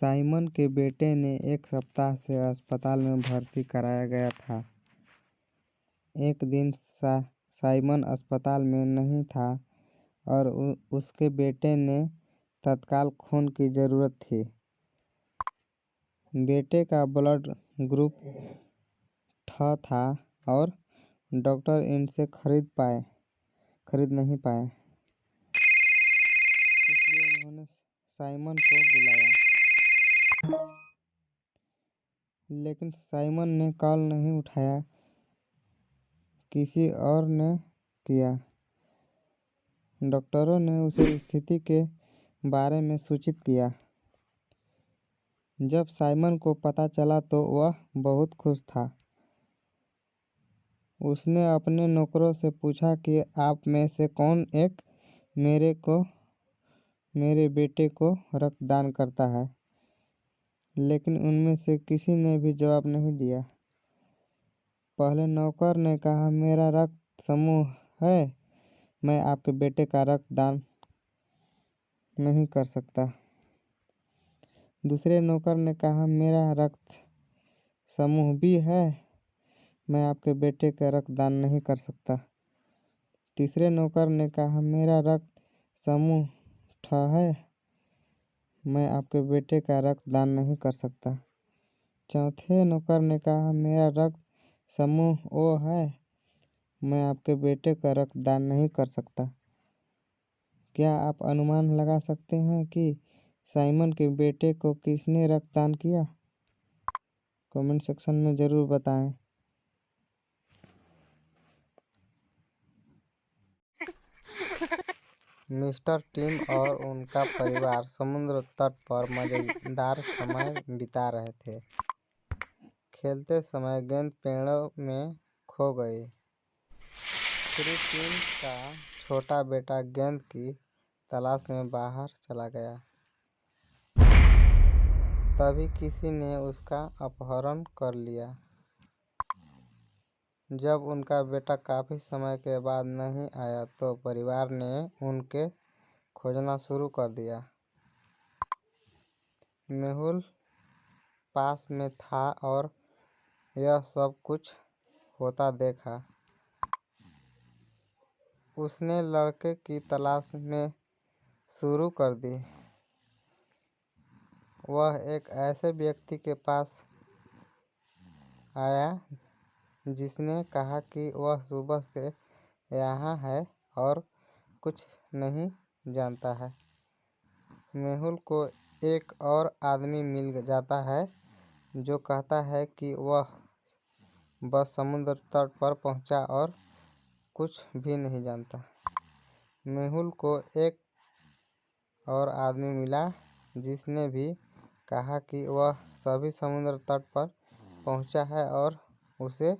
Simon के बेटे ने 1 सप्ताह से अस्पताल में भर्ती कराया गया था। एक दिन साइमन अस्पताल में नहीं था और उसके बेटे ने तत्काल खून की ज़रूरत थी। बेटे का ब्लड ग्रुप X था और डॉक्टर इनसे खरीद नहीं पाए, इसलिए उन्होंने साइमन को बुलाया। लेकिन साइमन ने कॉल नहीं उठाया, किसी और ने किया। डॉक्टरों ने उसे स्थिति के बारे में सूचित किया। जब साइमन को पता चला तो वह बहुत खुश था। उसने अपने नौकरों से पूछा कि आप में से कौन एक मेरे बेटे को रक्तदान करता है, लेकिन उनमें से किसी ने भी जवाब नहीं दिया। पहले नौकर ने कहा, मेरा रक्त समूह है, मैं आपके बेटे का रक्तदान नहीं कर सकता। दूसरे नौकर ने कहा, मेरा रक्त समूह बी है, मैं आपके बेटे का रक्तदान नहीं कर सकता। तीसरे नौकर ने कहा, मेरा रक्त समूह X है, मैं आपके बेटे का रक्तदान नहीं कर सकता। चौथे नौकर ने कहा, मेरा रक्त समूह O है, मैं आपके बेटे का रक्तदान नहीं कर सकता। क्या आप अनुमान लगा सकते हैं कि साइमन के बेटे को किसने रक्तदान किया? कमेंट सेक्शन में ज़रूर बताएं। मिस्टर टिम और उनका परिवार समुद्र तट पर मज़ेदार समय बिता रहे थे। खेलते समय गेंद पेड़ों में खो गई। श्री टिम का छोटा बेटा गेंद की तलाश में बाहर चला गया। तभी किसी ने उसका अपहरण कर लिया। जब उनका बेटा काफ़ी समय के बाद नहीं आया तो परिवार ने उनके खोजना शुरू कर दिया। मेहुल पास में था और यह सब कुछ होता देखा। उसने लड़के की तलाश में शुरू कर दी। वह एक ऐसे व्यक्ति के पास आया जिसने कहा कि वह सुबह से यहाँ है और कुछ नहीं जानता है। मेहुल को एक और आदमी मिल जाता है जो कहता है कि वह बस समुद्र तट पर पहुँचा और कुछ भी नहीं जानता। मेहुल को एक और आदमी मिला जिसने भी कहा कि वह सभी समुद्र तट पर पहुँचा है और उसे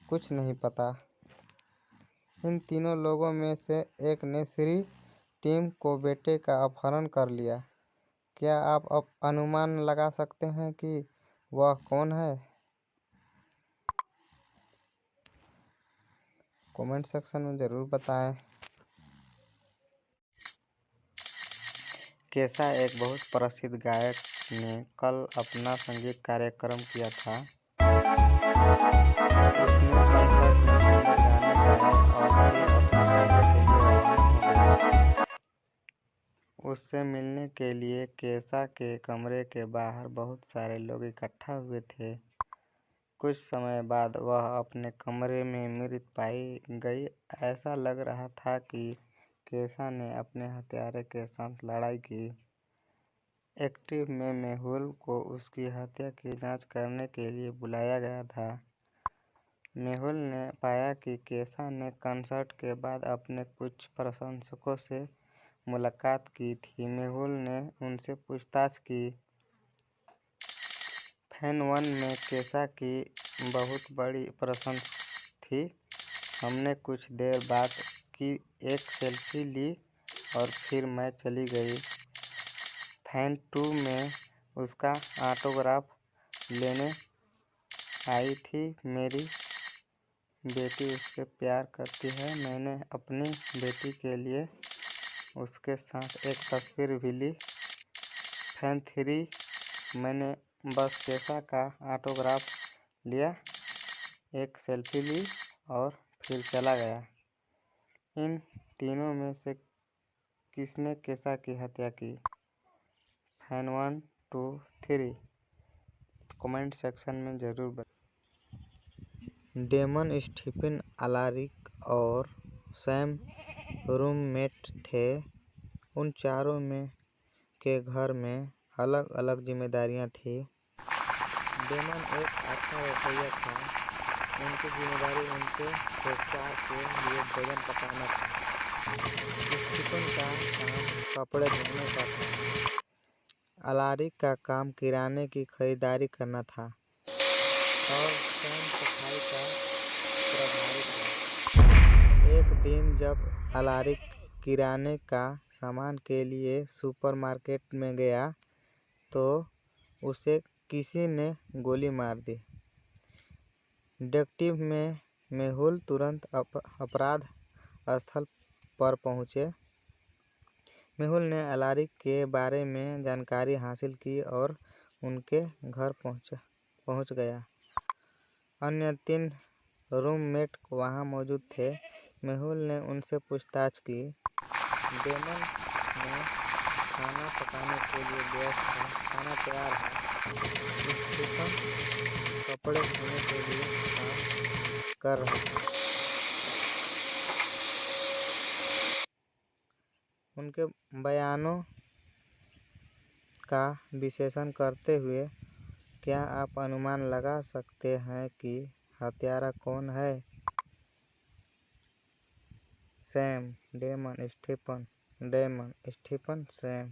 कुछ नहीं पता। इन तीनों लोगों में से एक ने श्री टिम को बेटे का अपहरण कर लिया। क्या आप अब अनुमान लगा सकते हैं कि वह कौन है? कमेंट सेक्शन में ज़रूर बताएं। केसा एक बहुत प्रसिद्ध गायक ने कल अपना संगीत कार्यक्रम किया था। उसने कंसर्ट में सुंदर गाने गाए और फिर अपने बेटे के लिए रवाना हो गया। उससे मिलने के लिए केसा के कमरे के बाहर बहुत सारे लोग इकट्ठा हुए थे। कुछ समय बाद वह अपने कमरे में मृत पाई गई। ऐसा लग रहा था कि केसा ने अपने हत्यारे के साथ लड़ाई की। एक्टिव में मेहुल को उसकी हत्या की जांच करने के लिए बुलाया गया था। मेहुल ने पाया कि केसा ने कंसर्ट के बाद अपने कुछ प्रशंसकों से मुलाकात की थी। मेहुल ने उनसे पूछताछ की। फैन 1 में केसा की बहुत बड़ी प्रशंसा थी। हमने कुछ देर बाद की एक सेल्फी ली और फिर मैं चली गई। फैन 2 में उसका ऑटोग्राफ लेने आई थी। मेरी बेटी उससे प्यार करती है। मैंने अपनी बेटी के लिए उसके साथ एक तस्वीर भी ली। फैन 3 मैंने बस केसा का ऑटोग्राफ लिया, एक सेल्फी ली और फिर चला गया। इन तीनों में से किसने केसा की हत्या की? फैन 1, 2, 3 कमेंट सेक्शन में ज़रूर बताएं। डेमन, स्टीफन, अलारिक और सैम रूममेट थे। उन चारों में के घर में अलग अलग जिम्मेदारियां थी। डेमन एक अच्छा रसोइया था। उनकी जिम्मेदारी उनके खेतचार के लिए भोजन पकाना था। स्टीफन का काम कपड़े धोने का था। अलारिक का काम किराने की खरीदारी करना था और सैम सफाई का प्रभारी था। एक दिन जब अलारिक किराने का सामान के लिए सुपरमार्केट में गया तो उसे किसी ने गोली मार दी। डिटेक्टिव मेहुल तुरंत अपराध स्थल पर पहुंचे। मेहुल ने अलारिक के बारे में जानकारी हासिल की और उनके घर पहुंच गया। अन्य 3 रूममेट वहां मौजूद थे। मेहुल ने उनसे पूछताछ की। डेमन ने खाना पकाने के लिए व्यस्त था, खाना तैयार है। स्टीफन कपड़े धोने के लिए काम कर रहा था। उनके बयानों का विश्लेषण करते हुए क्या आप अनुमान लगा सकते हैं कि हत्यारा कौन है? Sam, Damon, Stefan, Damon, Stefan, Sam.